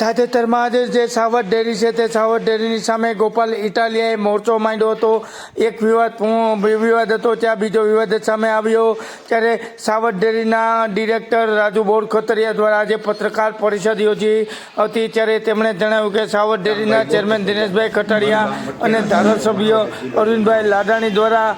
તાજેતરમાં આજે જે સાવર ડેરી છે તે સાવર ડેરીની સામે ગોપાલ ઇટાલિયાએ મોરચો માંડ્યો હતો. એક વિવાદ હતો, ત્યાં બીજો વિવાદ સામે આવ્યો. ત્યારે સાવર ડેરીના ડિરેક્ટર રાજુ બોરખતરિયા દ્વારા આજે પત્રકાર પરિષદ યોજી હતી. ત્યારે તેમણે જણાવ્યું કે સાવર ડેરીના ચેરમેન દિનેશભાઈ કટારિયા અને ધારાસભ્ય અરવિંદભાઈ લાડાણી દ્વારા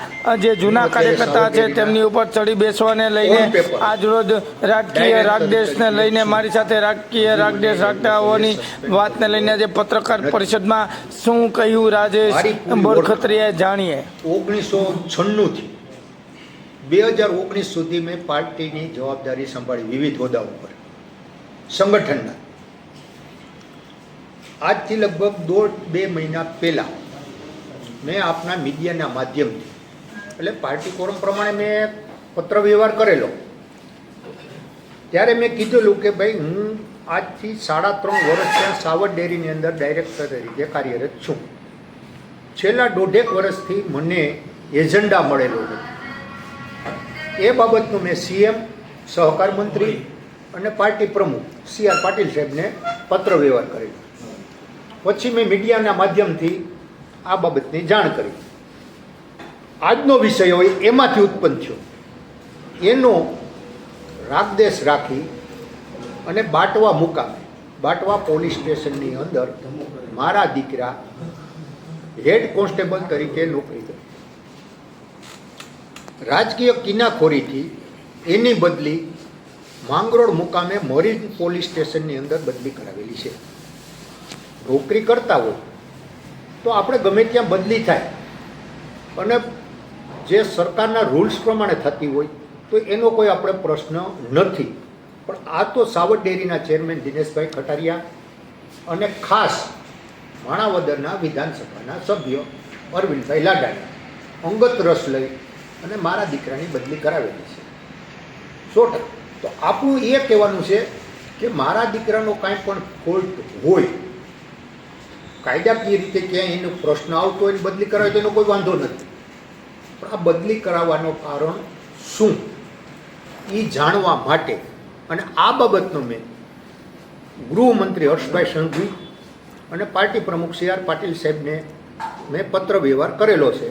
જે જૂના કાર્યકર્તા છે તેમની ઉપર ચડી બેસવાને લઈને આજરોજ રાજકીય રાગદેશને લઈને મારી સાથે રાજકીય રાગદેશ રાખતા હોવાની વાતને લઈને આજે પત્રકાર પરિષદમાં શું કહ્યું રાજેશ બોરખતરિયાએ જાણીએ. 1996 થી 2019 સુધી મેં પાર્ટીની જવાબદારી સંભાળી વિવિધ હોદ્દાઓ પર સંગઠનના. આજથી લગભગ 1.5-2 મહિના પહેલા મેં આપના મીડિયાના માધ્યમથી એટલે પાર્ટી કોરમ પ્રમાણે મેં પત્ર વ્યવહાર કરેલો. ત્યારે મેં કીધેલું કે ભાઈ હું આજથી 3.5 વર્ષ ત્યાં સાવર ડેરીની અંદર ડાયરેક્ટર તરીકે કાર્યરત છું. છેલ્લા 1.5 વર્ષથી મને એજન્ડા મળેલો હતો. એ બાબતનું મેં સીએમ, સહકાર મંત્રી અને પાર્ટી પ્રમુખ CR પાટીલ સાહેબને પત્ર વ્યવહાર કરેલો. પછી મેં મીડિયાના માધ્યમથી આ બાબતની જાણ કરી. આજનો વિષય હોય એમાંથી ઉત્પન્ન થયો. એનો રાગદેશ રાખી અને બાટવા મુકામે, બાટવા પોલીસ સ્ટેશનની અંદર મારા દીકરા હેડ કોન્સ્ટેબલ તરીકે નોકરી કરી. રાજકીય કિનાખોરીથી એની બદલી માંગરોળ મુકામે મરીન પોલીસ સ્ટેશનની અંદર બદલી કરાવેલી છે. નોકરી કરતા હોય તો આપણે ગમે ત્યાં બદલી થાય અને જે સરકારના રૂલ્સ પ્રમાણે થતી હોય તો એનો કોઈ આપણે પ્રશ્ન નથી. પણ આ તો સાવર ડેરીના ચેરમેન દિનેશભાઈ કટારિયા અને ખાસ માણાવદરના વિધાનસભાના સભ્ય અરવિંદભાઈ લાડાણી અંગત રસ લઈ અને મારા દીકરાની બદલી કરાવેલી છે 100%. તો આપણું એ કહેવાનું છે કે મારા દીકરાનો કાંઈ પણ ફોલ્ટ હોય, કાયદાકીય રીતે ક્યાંય એનો પ્રશ્ન આવતો હોય બદલી કરાવે તો એનો કોઈ વાંધો નથી. પણ આ બદલી કરાવવાનું કારણ શું એ જાણવા માટે અને આ બાબતનો મેં ગૃહમંત્રી હર્ષભાઈ સંઘવી અને પાર્ટી પ્રમુખ CR પાટીલ સાહેબને મેં પત્ર વ્યવહાર કરેલો છે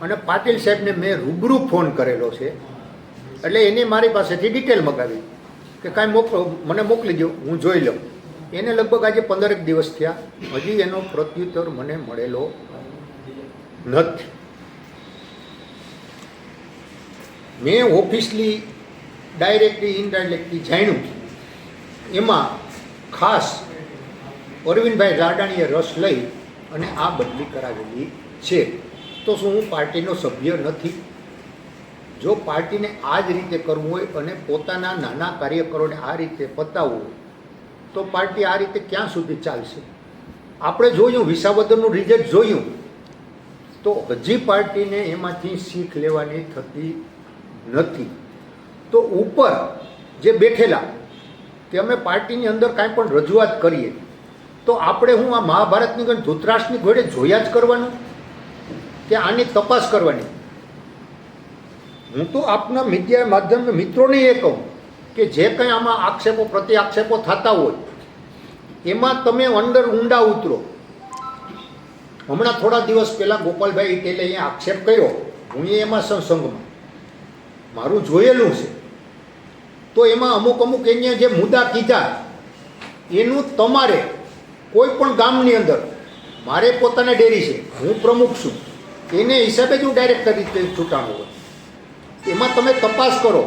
અને પાટીલ સાહેબને મેં રૂબરૂ ફોન કરેલો છે. એટલે એને મારી પાસેથી ડિટેલ મગાવી કે કાંઈ મને મોકલી દો, હું જોઈ લઉં. એને લગભગ આજે 15 દિવસ થયા, હજી એનો પ્રત્યુત્તર મને મળેલો નથી. મેં ઓફિસલી ડાયરેક્ટલી ઇનડાયરેક્ટલી જાણ્યું એમાં ખાસ અરવિંદભાઈ લાડાણીએ રસ લઈ અને આ બદલી કરાવેલી છે. તો શું હું પાર્ટીનો સભ્ય નથી? જો પાર્ટીને આ જ રીતે કરવું હોય અને પોતાના નાના કાર્યકરોને આ રીતે પતાવવું હોય તો પાર્ટી આ રીતે ક્યાં સુધી ચાલશે? આપણે જોયું, વિસાવદરનું રિઝલ્ટ જોયું તો હજી પાર્ટીને એમાંથી શીખ લેવાની થતી નથી. તો ઉપર જે બેઠેલા કે અમે પાર્ટીની અંદર કાંઈ પણ રજૂઆત કરીએ તો આપણે હું આ મહાભારતની ગણ ધૃતરાષ્ટ્રની ઘોડે જોયા જ કરવાનું કે આની તપાસ કરવાની? હું તો આપના મીડિયા માધ્યમના મિત્રોને એ કહું કે જે કંઈ આમાં આક્ષેપો પ્રતિ આક્ષેપો થતા હોય એમાં તમે અંદર ઊંડા ઉતરો. હમણાં થોડા દિવસ પહેલાં ગોપાલભાઈ ઇટેલે અહીંયા આક્ષેપ કર્યો, હું એમાં સંસંગમાં મારું જોયેલું છે. તો એમાં અમુક એને જે મુદ્દા કીધા એનું તમારે કોઈ પણ ગામની અંદર, મારે પોતાને ડેરી છે, હું પ્રમુખ છું, એને હિસાબે જ હું ડાયરેક્ટર રીતે ચૂંટાણું હોય. એમાં તમે તપાસ કરો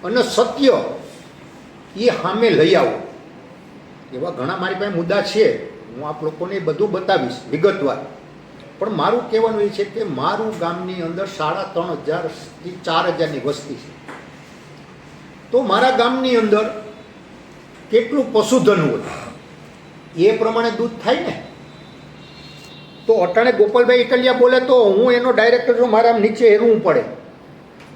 અને સત્ય એ સામે લઈ આવો. એવા ઘણા મારી પાસે મુદ્દા છે, હું આપ લોકોને બધું બતાવીશ વિગતવાર. પણ મારું કહેવાનું એ છે કે મારું ગામની અંદર 3,500થી 4,000ની વસ્તી છે. તો મારા ગામની અંદર કેટલું પશુધન હોય એ પ્રમાણે દૂધ થાય ને. તો અટાણે ગોપાલભાઈ ઇટાલિયા બોલે તો હું એનો ડાયરેક્ટર છું, મારા નીચે હેરવું પડે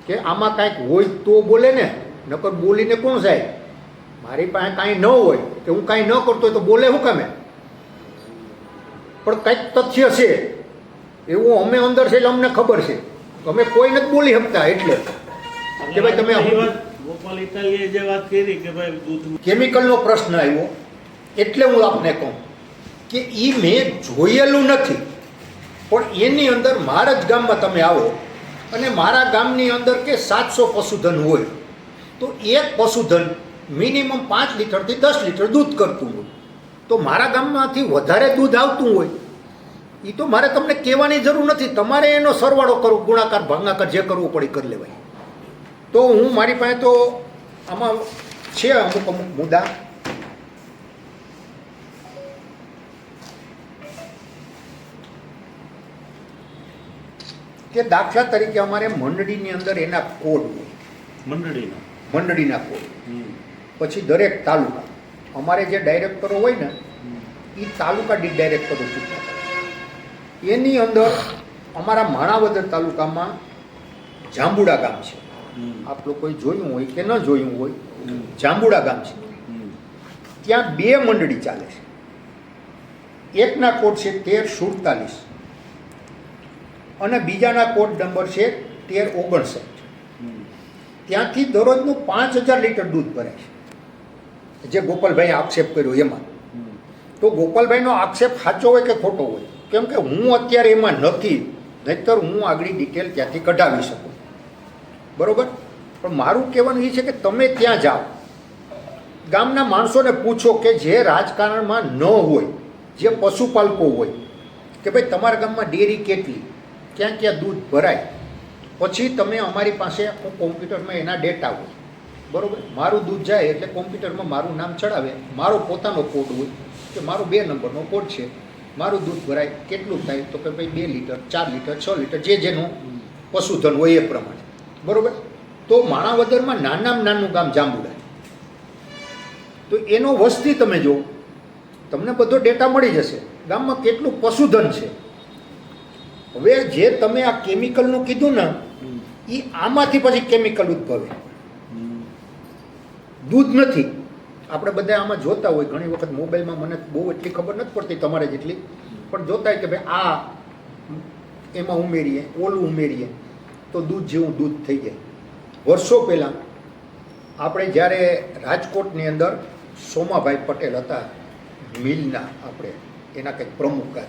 કે આમાં કાંઈક હોય તો બોલે ને, નકર બોલીને કોણ જાય? મારી પાસે કાંઈ ન હોય કે હું કાંઈ ન કરતો હોય તો બોલે શું કામે? પણ કંઈક તથ્ય છે એવું અમે અંદર છે એટલે અમને ખબર છે. અમે કોઈ નથી બોલી શકતા. એટલે કે ભાઈ તમે ગોપાલ ઇટાલિયાએ જે વાત કરી કે ભાઈ દૂધ કેમિકલનો પ્રશ્ન આવ્યો એટલે હું આપને કહું કે એ મેં જોયેલું નથી, પણ એની અંદર મારા જ ગામમાં તમે આવો અને મારા ગામની અંદર કે 700 પશુધન હોય તો એક પશુધન મિનિમમ 5 લીટરથી 10 લીટર દૂધ કરતું હોય, તો મારા ગામમાંથી વધારે દૂધ આવતું હોય એ તો મારે તમને કહેવાની જરૂર નથી, તમારે એનો સરવાળો કરવો, ગુણાકાર ભાગાકાર જે કરવું પડે કરી લેવાય. તો હું મારી પાસે તો આમાં છે અમુક મુદ્દા. કે દાખલા તરીકે અમારે મંડળીની અંદર એના કોડ હોય, મંડળીના કોડ, પછી દરેક તાલુકા અમારે જે ડાયરેક્ટરો હોય ને એ તાલુકા દીઠ ડાયરેક્ટરો ચૂંટણા કરે. એની અંદર અમારા માણાવદર તાલુકામાં જાંબુડા ગામ છે, આપ લોકોએ જોયું હોય કે ન જોયું હોય, જાંબુડા ગામ છે, ત્યાં 2 મંડળી ચાલે છે. એકના કોડ છે 1347 અને બીજાના કોડ નંબર છે 1359. ત્યાંથી દરરોજનું 5000 લીટર દૂધ ભરાય છે, જે ગોપાલભાઈએ આક્ષેપ કર્યો એમાં. તો ગોપાલભાઈનો આક્ષેપ સાચો હોય કે ખોટો હોય, કેમ કે હું અત્યારે એમાં નથી, નહીંતર હું આગળ ડિટેલ ત્યાંથી કઢાવી શકું, બરાબર. પણ મારું કહેવાનું એ છે કે તમે ત્યાં જાઓ, ગામના માણસોને પૂછો કે જે રાજકારણમાં ન હોય, જે પશુપાલકો હોય, કે ભાઈ તમારા ગામમાં ડેરી કેટલી, ક્યાં ક્યાં દૂધ ભરાય, પછી તમે અમારી પાસે કોમ્પ્યુટરમાં એના ડેટા હોય, બરાબર. મારું દૂધ જાય એટલે કોમ્પ્યુટરમાં મારું નામ ચડાવે, મારો પોતાનો કોડ હોય કે મારો 2 નંબરનો કોડ છે, મારું દૂધ ભરાય કેટલું થાય તો કે ભાઈ 2 લીટર 4 લીટર 6 લીટર જે જેનું પશુધન હોય એ પ્રમાણે, બરાબર. તો માણાવદરમાં નાનામાં નાનું ગામ જાંબુડા, તો એનો વસ્તી તમે જો, તમને બધો ડેટા મળી જશે, ગામમાં કેટલું પશુધન છે. હવે જે તમે આ કેમિકલનું કીધું ને એ આમાંથી પછી કેમિકલ ઉદ્ભવે, દૂધ નથી. આપણે બધા આમાં જોતા હોય, ઘણી વખત મોબાઈલમાં મને બહુ એટલી ખબર નથી પડતી તમારે જેટલી, પણ જોતા હોય કે ભાઈ આ એમાં ઉમેરીએ, ઓલું ઉમેરીએ તો દૂધ જેવું દૂધ થઈ જાય. વર્ષો પહેલાં આપણે જ્યારે રાજકોટની અંદર સોમાભાઈ પટેલ હતા મિલના, આપણે એના કંઈક પ્રમુખ હતા,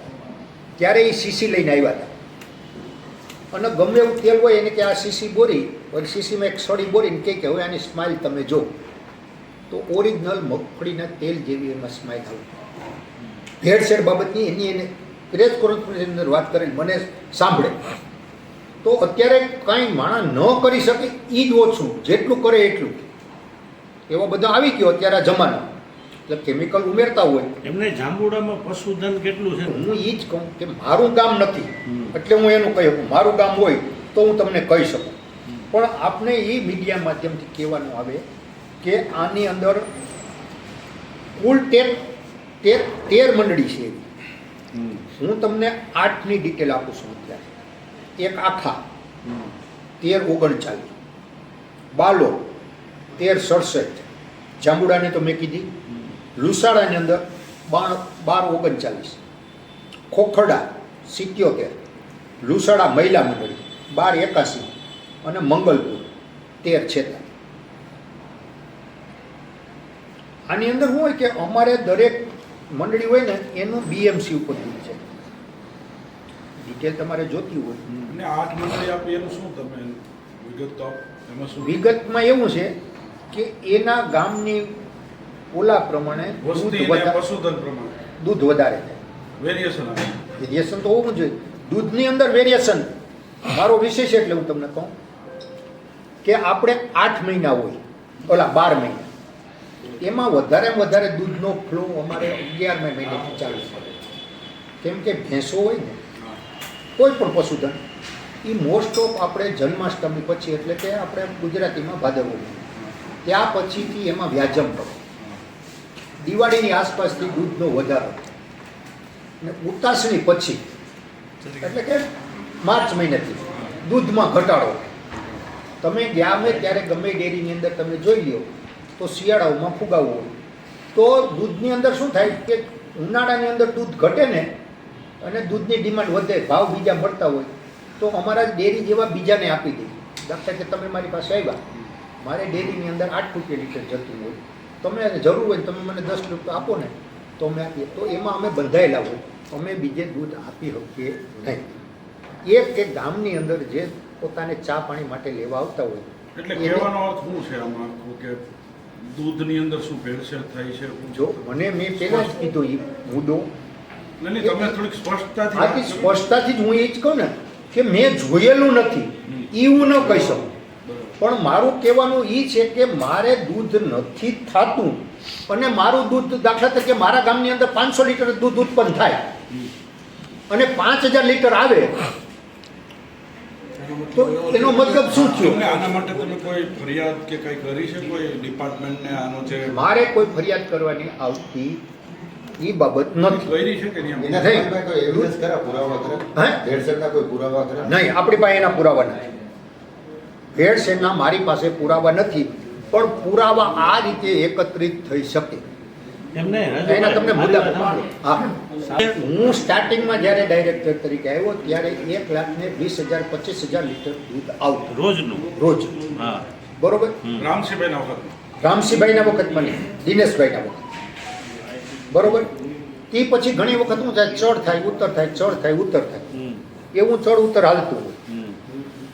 ત્યારે એ સીસી લઈને આવ્યા હતા અને ગમે એવું તેલ હોય એને કે આ સીસી બોરી, સીસીમાં એક સળી બોરીને કહે કે હવે આની સ્માઇલ તમે જો, તો ઓરિજિનલ મગફળીના તેલ જેવી એમાં સ્માઇલ આવે. ભેળસેળ બાબતની એની એને પ્રેસ કોન્ફરન્સની અંદર વાત કરેલી મને સાંભળે. તો અત્યારે કાંઈ માણસ ન કરી શકે એ જ ઓછું, જેટલું કરે એટલું. એવો બધો આવી ગયો અત્યારે આ જમાનો, એટલે કેમિકલ ઉમેરતા હોય. એમને જાંબુડામાં પશુધન કેટલું છે? હું એ જ કહું કે મારું ગામ નથી એટલે હું એનું કહી શકું, મારું ગામ હોય તો હું તમને કહી શકું. પણ આપને એ મીડિયા માધ્યમથી કહેવાનું આવે કે આની અંદર કુલ 13 મંડળી છે એવી. હું તમને 8ની ડિટેલ આપું છું અત્યારે. એક આખા 1339, બાલો 1367, જાંબુડાની તો મેં કીધી, લુસાડાની અંદર 1239, ખોખરડા 77, લુસાડા મહિલા મંડળી 1281 અને મંગલપુર 1346. આની અંદર શું હોય કે અમારે દરેક મંડળી હોય ને એનું બીએમસી ઉપર દૂધ છે. ડિટેલ તમારે જોતી હોય અને 8 મંડળી આપી એનું શું તમે વિગત તો એમાં શું? વિગતમાં એવું છે કે એના ગામની ઓલા પ્રમાણે વસ્તી અને પશુધન પ્રમાણે દૂધ વધારે છે. વેરિએશન આવે. વેરિએશન તો હોવું જોઈએ, દૂધની અંદર વેરિએશન. મારો વિશેષ એટલે હું તમને કહું કે આપણે 8 મહિના હોય, ઓલા 12 મહિના, એમાં વધારેમાં વધારે દૂધનો ફ્લો અમારે 11મા મહિનેથી ચાલુ કરે. કેમ કે ભેંસો હોય ને કોઈ પણ પશુધન એ મોસ્ટ ઓફ આપણે જન્માષ્ટમી પછી, એટલે કે આપણે ગુજરાતીમાં ભાદરવો, ત્યાં પછીથી એમાં વ્યાજમ પડે. દિવાળીની આસપાસથી દૂધનો વધારો અને ઉતાસણી પછી એટલે કે માર્ચ મહિનાથી દૂધમાં ઘટાડો. તમે ગયા હોય ત્યારે ગમે ડેરીની અંદર તમે જોઈ લો તો શિયાળાઓમાં ફુગાવો હોય તો દૂધની અંદર શું થાય કે ઉનાળાની અંદર દૂધ ઘટે ને અને દૂધની ડિમાન્ડ વધે, ભાવ બીજા મળતા હોય તો અમારા ડેરી જેવા બીજાને આપી દે. દાખલા કે તમે મારી પાસે આવ્યા, મારે ડેરીની અંદર 8 રૂપિયા લીટર જતું હોય, તમે જરૂર હોય તમે મને 10 રૂપિયા આપો ને તો અમે આપીએ. તો એમાં અમે બંધાયેલા હોય, અમે બીજે દૂધ આપી શકીએ નહીં. એક ગામની અંદર જે પોતાને ચા પાણી માટે લેવા આવતા હોય, એટલે કહેવાનો અર્થ શું છે આમાં કે દૂધની અંદર શું ભેળસેળ થાય છે? જો મેં પહેલા જ કીધું એ મુદ્દો, નહીં તમે થોડીક સ્પષ્ટતાથી આથી સ્પષ્ટતાથી જ હું એ જ કહું ને કે મેં જોયેલું નથી એ હું ન કહી શકું. પણ મારું કહેવાનું એ છે કે મારે દૂધ નથી થતું અને મારું દૂધ દાખલા તરીકે મારા ગામની અંદર 500 લીટર દૂધ ઉત્પન્ન થાય અને 5000 લીટર આવે તો એનો મતલબ શું થયો? તમને આના માટે તમે કોઈ ફરિયાદ કે કંઈ કરી છે કોઈ ડિપાર્ટમેન્ટને આનો જે મારે કોઈ ફરિયાદ કરવાની આવતી એ બાબત નથી. કરી છે કે નહીં? એના સામે કોઈ એવિડન્સ ખરા, પુરાવા ખરા? હે? ભેળસેળના કોઈ પુરાવા ખરા? નહીં, આપણી પાસે એના પુરાવા નથી. ભેળસેળના મારી પાસે પુરાવા નથી, પણ પુરાવા આ રીતે એકત્રિત થઈ શકે એમને એના તમને મુદ્દા. હા, હું સ્ટાર્ટિંગમાં જ્યારે ડાયરેક્ટર તરીકે આવ્યો ત્યારે 1,20,000 25,000 લીટર દૂધ આવતું રોજનું. રોજ. હા. બરોબર. રામસિંહભાઈના વખત રામસિંહભાઈના વખતમાં નહીં, દિનેશભાઈના વખત. બરોબર. એ પછી ઘણી વખત શું થાય, ચડ થાય ઉત્તર થાય, ચડ થાય ઉત્તર થાય, હમ. એવું ચડ ઉત્તર હાલતું હોય. હમ.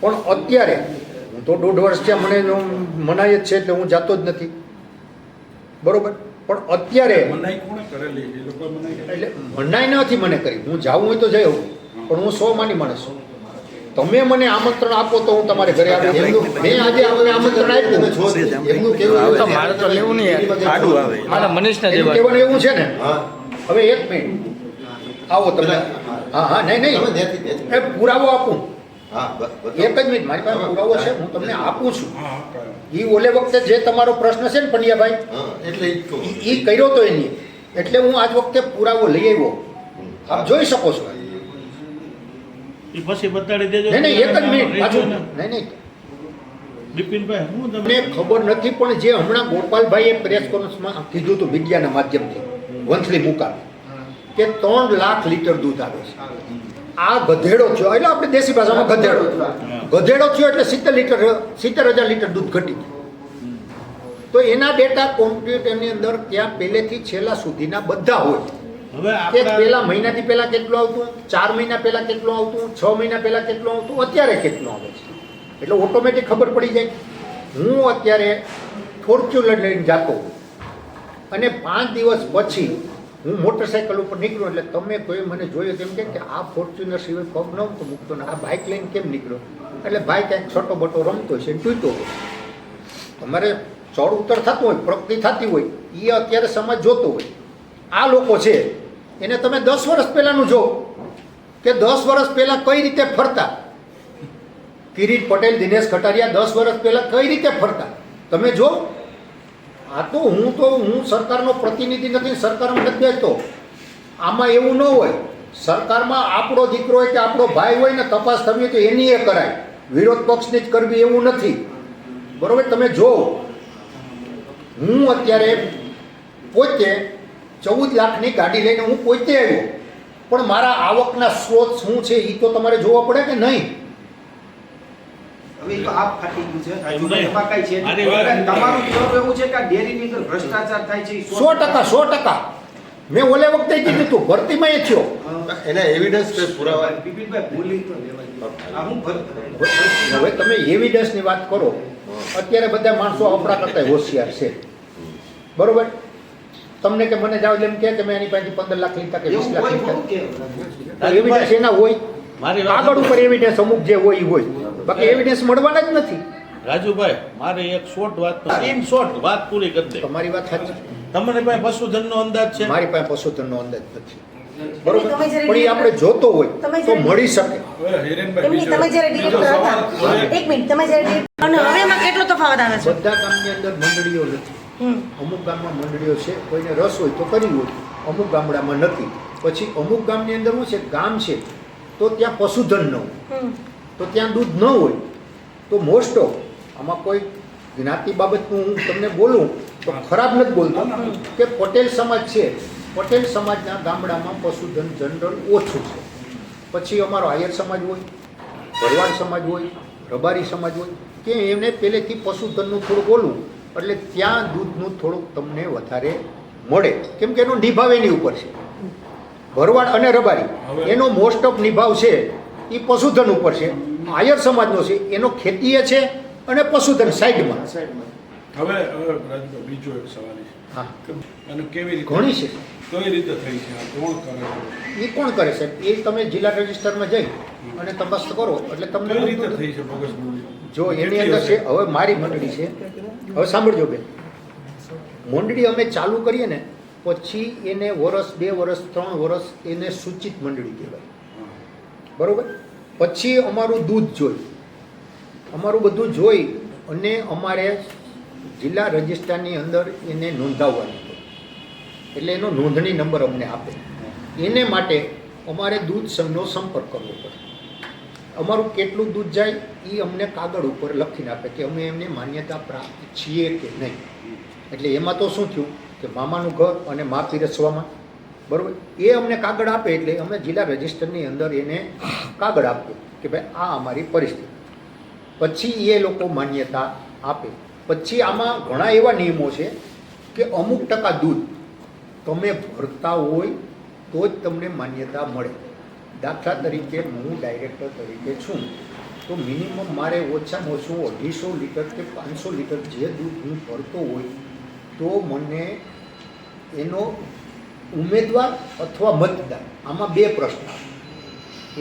પણ અત્યારે હું તો 1.5 વર્ષ થયા, મને મનાય જ છે એટલે હું જાતો જ નથી. બરોબર. પણ અત્યારે મનાઈ કોણે કરેલી? એ લોકો મનાઈ કરેલી? એટલે મનાઈ નથી મને કરી, હું જાઉં હોય તો જઈ આવું, પણ હું 100 માની માણસ છું. તમે મને આમંત્રણ આપો તો હું તમારે ઘરે આવું. મેં આજે આપણે આમંત્રણ આપ્યું. તમે છો જ. એમનું કહેવું એવું છે. મારે તો લેવું નહીં યાર. આડું આવે. મારા મનીષને એનું દેવા. કહેવાનું એવું છે ને. હા. હવે 1 મિનિટ આવો તમે. હા નહીં તમે નહીં, ત્યાંથી એ પુરાવો આપું. હા, બતાવો. 1 જ મિનિટ, મારી પાસે પુરાવો છે, હું તમને આપું છું. હા હા કાંઈ. એ ઓલે વખતે જે તમારો પ્રશ્ન છે ને પંડ્યાભાઈ, હા, એટલે ઈ જ કહું. એ કર્યો તો એની, એટલે હું આજ વખતે પુરાવો લઈ આવ્યો. આપ જોઈ શકો છો. એ પછી બતાડી દેજો. નહીં નહીં, 1 જ મિનિટ પાછું. ને. નહીં નહીં, બિપિનભાઈ હું મને તમને ખબર નથી, પણ જે હમણાં ગોપાલભાઈએ પ્રેસ કોન્ફરન્સમાં કીધું હતું મીડિયાના માધ્યમથી વંથલી મુકામ કે 3 લાખ લીટર દૂધ આવે છે. આ ગધેડો થયો, એટલે આપણે દેશી ભાષામાં ગધેડો થયો એટલે 70,000 લીટર દૂધ ઘટી ગયું. તો એના ડેટા કોમ્પ્યુટરની અંદર ત્યાં પહેલેથી છેલ્લા સુધીના બધા હોય હવે કે આપણા પહેલા મહિનાથી પહેલા કેટલું આવતું, 4 મહિના પહેલા કેટલું આવતું, 6 મહિના પહેલા કેટલું આવતું, અત્યારે કેટલું આવે છે. એટલે ઓટોમેટિક ખબર પડી જાય. હું અત્યારે ફોર્ચ્યુનર લઈને જતો અને 5 દિવસ પછી હું મોટરસાઇકલ ઉપર નીકળ્યો એટલે તમે કોઈ મને જોયો તેમ કે આ ફોર્ચ્યુનર સિવાય પગ નહોતો મૂકતો ને આ બાઇક લઈને કેમ નીકળ્યો? એટલે ભાઈ ક્યાંક છોટો બટો રમતો છે ને તૂટ્યો હોય. તમારે ચડ ઉતર થતું હોય, પ્રગતિ થતી હોય, એ અત્યારે સમાજ જોતો હોય. આ લોકો છે એને તમે 10 વર્ષ પહેલાંનું જો કે 10 વર્ષ પહેલાં કઈ રીતે ફરતા, કિરીટ પટેલ, દિનેશ કટારિયા 10 વર્ષ પહેલાં કઈ રીતે ફરતા તમે જો. આ તો હું સરકારનો પ્રતિનિધિ નથી, સરકારમાં નથી બેસતો. આમાં એવું ન હોય, સરકારમાં આપણો દીકરો હોય કે આપણો ભાઈ હોય ને તપાસ થવી હોય તો એની એ કરાય, વિરોધ પક્ષની જ કરવી એવું નથી. બરોબર. તમે જો હું અત્યારે પોતે 14 લાખની ગાડી લઈને હું પોતે આવ્યો, પણ મારા આવકના સ્ત્રોત શું છે એ તો તમારે જોવા પડે કે નહીં? હવે તો આપ ફાટી ગયું છે. એમ નહીં. એમાં કાંઈ છે મારી નહીં. વાત- તમારું જવાબ એવું છે કે આ ડેરીની અંદર ભ્રષ્ટાચાર થાય છે એ 100%. મેં ઓલે વખતે કીધું હતું, ભરતીમાં એ થયો. એના એવિડન્સ કોઈ પુરાવા? બિપિનભાઈ ભૂલી તો લેવાય. આ હું હવે તમે એવિડન્સની વાત કરો, અત્યારે બધા માણસો આપણા કરતા હોશિયાર છે. બરોબર. તમને કે મને જાવ એમ કે મેં એની પાસેથી 15 લાખ લીધા કે 20 લાખ એવું લીધા, કે એવિડન્સ એના હોય. મારી વાત કાગળ ઉપર એવિડન્સ અમુક જે હોય એ હોય, બાકી એવિડન્સ મળવાના જ નથી. રાજુભાઈ મારે એક શોર્ટ વાત શોર્ટ વાત પૂરી કરી દે. તમારી વાત સાચી. તમને પાસે પશુધનનો અંદાજ છે? મારી પાસે પશુધનનો અંદાજ નથી. તમે બરોબર. જ્યારે પણ એ આપણે જોતો હોય તમે તો જ્યારે- મળી શકે. હવે હિરેનભાઈ એમની તમે જ્યારે બીજો ડિરેક્ટર સવાલ હતા, 1 મિનિટ, તમે જ્યારે ડિરેક્ટર અને હવે એમાં કેટલો તફાવત આવે છે? બધા ગામની અંદર મંડળીઓ નથી. હમ. અમુક ગામમાં મંડળીઓ છે, કોઈને રસ હોય તો કરી હોય, અમુક ગામડામાં નથી. પછી અમુક ગામની અંદર શું છે, ગામ છે તો ત્યાં પશુધન ન હોય, હમ. તો ત્યાં દૂધ ન હોય. તો મોસ્ટ ઓફ આમાં કોઈ જ્ઞાતિ બાબતનું હું તમને બોલું તો ખરાબ નથી બોલતો કે પટેલ સમાજ છે, પટેલ સમાજના ગામડામાં પશુધન જનરલ ઓછું છે. પછી અમારો આયર સમાજ હોય, ભરવાડ સમાજ હોય, રબારી સમાજ હોય કે એને પહેલેથી પશુધનનું થોડું બોલવું એટલે ત્યાં દૂધનું થોડુંક તમને વધારે મળે, કેમ કે એનો નિભાવ એની ઉપર છે. ભરવાડ અને રબારી એનો મોસ્ટ ઓફ નિભાવ છે એ પશુધન ઉપર છે. આયર સમાજનો છે એનો ખેતીએ છે અને પશુધન સાઈડમાં. હવે રાજભાઈ બીજો એક સવાલ છે. હા, અને કેવી રીતે ઘણી છે. કઈ રીતે થઈ છે આ કોણ કરે છે? એ કોણ કરે છે એ તમે જિલ્લા રજિસ્ટરમાં જઈ અને તપાસ કરો એટલે કઈ રીતે તમને થઈ છે બોગસ મંડળી? જો એની અંદર છે. હવે મારી મંડળી છે, હવે સાંભળજો બેન, મંડળી અમે ચાલુ કરીએ ને પછી એને વર્ષ 2 વર્ષ 3 વર્ષ એને સૂચિત મંડળી કહેવાય, બરોબર. પછી અમારું દૂધ જોઈ, અમારું બધું જોઈ અને અમારે જિલ્લા રજિસ્ટરની અંદર એને નોંધાવવાનું હોય. એટલે એનો નોંધણી નંબર અમને આપે. એને માટે અમારે દૂધ સંઘનો સંપર્ક કરવો પડે. અમારું કેટલું દૂધ જાય એ અમને કાગળ ઉપર લખીને આપે કે અમે એમને માન્યતા પ્રાપ્ત છીએ કે નહીં. એટલે એમાં તો શું થયું કે મામાનું ઘર અને મા પીરસવામાં, બરાબર, એ અમને કાગળ આપે એટલે અમે જિલ્લા રજિસ્ટરની અંદર એને કાગળ આપ્યો કે ભાઈ આ અમારી પરિસ્થિતિ. પછી એ લોકો માન્યતા આપે. પછી આમાં ઘણા એવા નિયમો છે કે અમુક ટકા દૂધ તમે ભરતા હોય તો જ તમને માન્યતા મળે. દાખલા તરીકે હું ડાયરેક્ટર તરીકે છું તો મિનિમમ મારે ઓછામાં ઓછું 250 લીટર કે 500 લીટર જે દૂધ હું ભરતો હોય તો મને એનો ઉમેદવાર અથવા મતદાર, આમાં 2 પ્રશ્ન આવે.